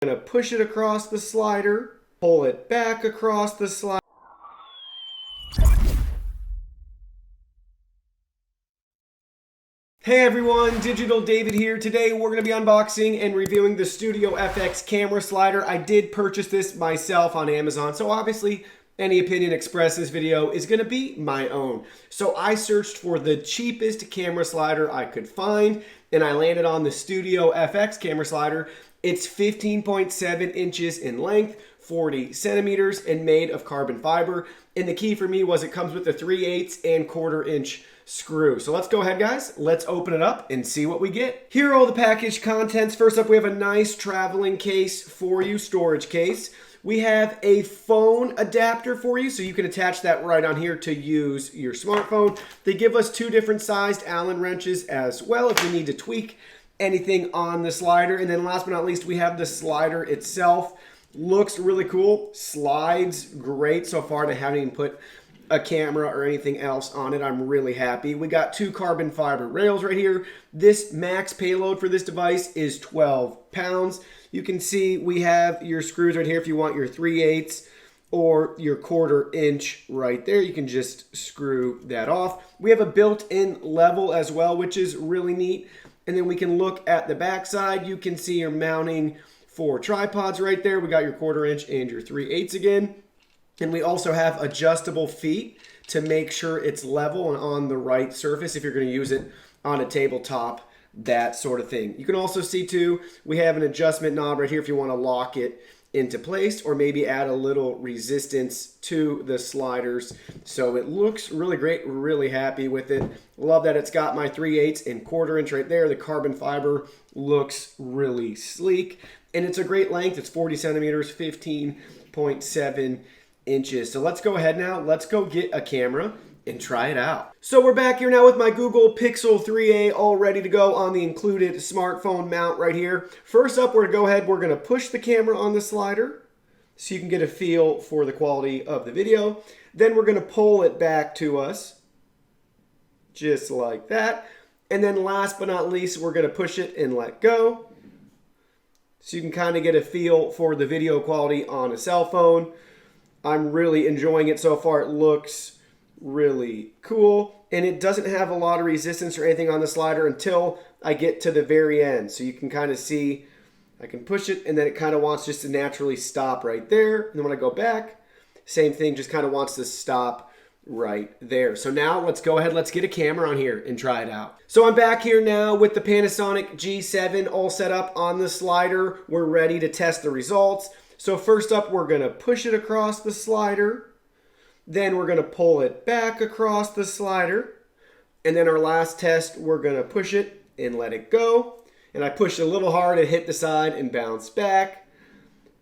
I'm going to push it across the slider, pull it back across the slider. Hey everyone, Digital David here. Today we're going to be unboxing and reviewing the StudioFX camera slider. I did purchase this myself on Amazon, so obviously any opinion expressed in this video is going to be my own. So I searched for the cheapest camera slider I could find, and I landed on the StudioFX camera slider. It's 15.7 inches in length, 40 centimeters, and made of carbon fiber. And the key for me was it comes with a 3/8 and 1/4 inch screw. So let's go ahead, guys. Let's open it up and see what we get. Here are all the package contents. First up, we have a nice traveling case for you, storage case. We have a phone adapter for you, so you can attach that right on here to use your smartphone. They give us 2 different sized Allen wrenches as well if we need to tweak anything on the slider. And then last but not least, we have the slider itself. Looks really cool, slides great so far. I haven't even put a camera or anything else on it. I'm really happy. We got 2 carbon fiber rails right here. This max payload for this device is 12 pounds. You can see we have your screws right here if you want your 3/8 or your 1/4 inch right there. You can just screw that off. We have a built-in level as well, which is really neat. And then we can look at the back side. You can see your mounting for tripods right there. We got your 1/4 inch and your 3/8 again. And we also have adjustable feet to make sure it's level and on the right surface if you're going to use it on a tabletop, that sort of thing. You can also see too, we have an adjustment knob right here if you want to lock it into place or maybe add a little resistance to the sliders. So it looks really great. We're really happy with it. Love that it's got my 3/8 and 1/4 inch right there. The carbon fiber looks really sleek and it's a great length. It's 40 centimeters, 15.7 inches. So let's go ahead now. Let's go get a camera and try it out. So we're back here now with my Google Pixel 3a all ready to go on the included smartphone mount right here. First up, we're going to push the camera on the slider so you can get a feel for the quality of the video. Then we're going to pull it back to us just like that. And then last but not least, we're going to push it and let go so you can kind of get a feel for the video quality on a cell phone. I'm really enjoying it so far. It looks really cool. And it doesn't have a lot of resistance or anything on the slider until I get to the very end. So you can kind of see, I can push it and then it kind of wants just to naturally stop right there. And then when I go back, same thing, just kind of wants to stop right there. So now let's go ahead, let's get a camera on here and try it out. So I'm back here now with the Panasonic G7 all set up on the slider. We're ready to test the results. So first up, we're going to push it across the slider. Then we're going to pull it back across the slider. And then our last test, we're going to push it and let it go. And I pushed a little hard and hit the side and bounced back.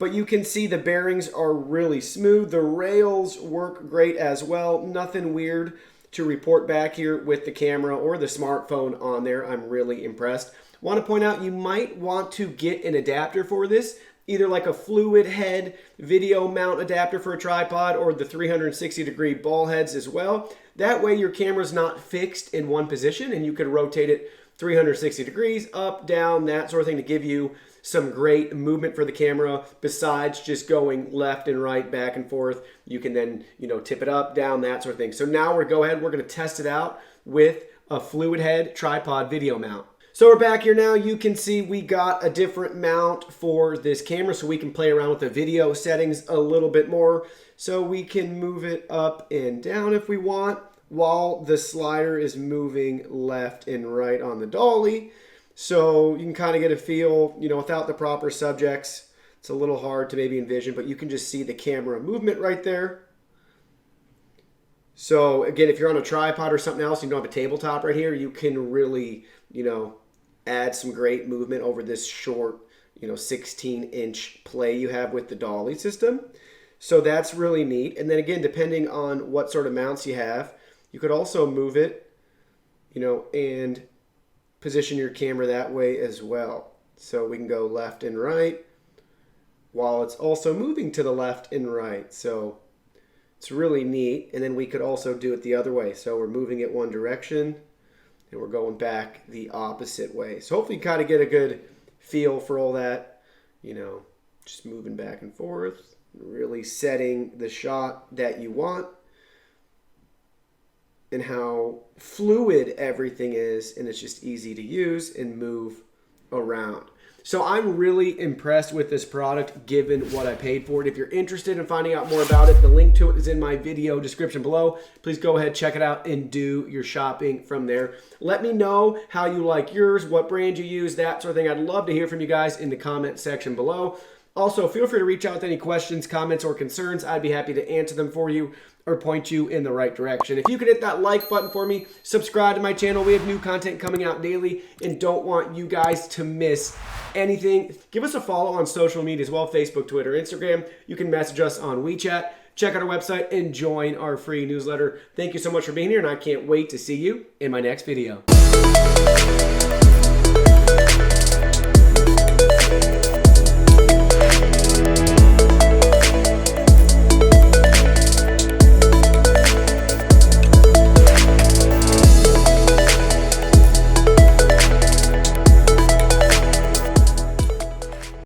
But you can see the bearings are really smooth. The rails work great as well. Nothing weird to report back here with the camera or the smartphone on there. I'm really impressed. Want to point out, you might want to get an adapter for this. Either like a fluid head video mount adapter for a tripod or the 360-degree ball heads as well. That way your camera's not fixed in one position and you can rotate it 360 degrees, up, down, that sort of thing to give you some great movement for the camera besides just going left and right, back and forth. You can then, tip it up, down, that sort of thing. So now we're going to test it out with a fluid head tripod video mount. So we're back here now. You can see we got a different mount for this camera so we can play around with the video settings a little bit more. So we can move it up and down if we want while the slider is moving left and right on the dolly. So you can kind of get a feel, without the proper subjects. It's a little hard to maybe envision, but you can just see the camera movement right there. So again, if you're on a tripod or something else, you don't have a tabletop right here, you can really, add some great movement over this short, 16-inch play you have with the dolly system. So that's really neat. And then again, depending on what sort of mounts you have, you could also move it, and position your camera that way as well. So we can go left and right while it's also moving to the left and right. So it's really neat. And then we could also do it the other way. So we're moving it one direction and we're going back the opposite way. So hopefully you kind of get a good feel for all that, Just moving back and forth, really setting the shot that you want and how fluid everything is, and it's just easy to use and move around. So I'm really impressed with this product given what I paid for it. If you're interested in finding out more about it, the link to it is in my video description below. Please go ahead, check it out, and do your shopping from there. Let me know how you like yours, what brand you use, that sort of thing. I'd love to hear from you guys in the comment section below. Also, feel free to reach out with any questions, comments, or concerns. I'd be happy to answer them for you or point you in the right direction. If you could hit that like button for me, subscribe to my channel. We have new content coming out daily and don't want you guys to miss anything. Give us a follow on social media as well, Facebook, Twitter, Instagram. You can message us on WeChat. Check out our website and join our free newsletter. Thank you so much for being here, and I can't wait to see you in my next video.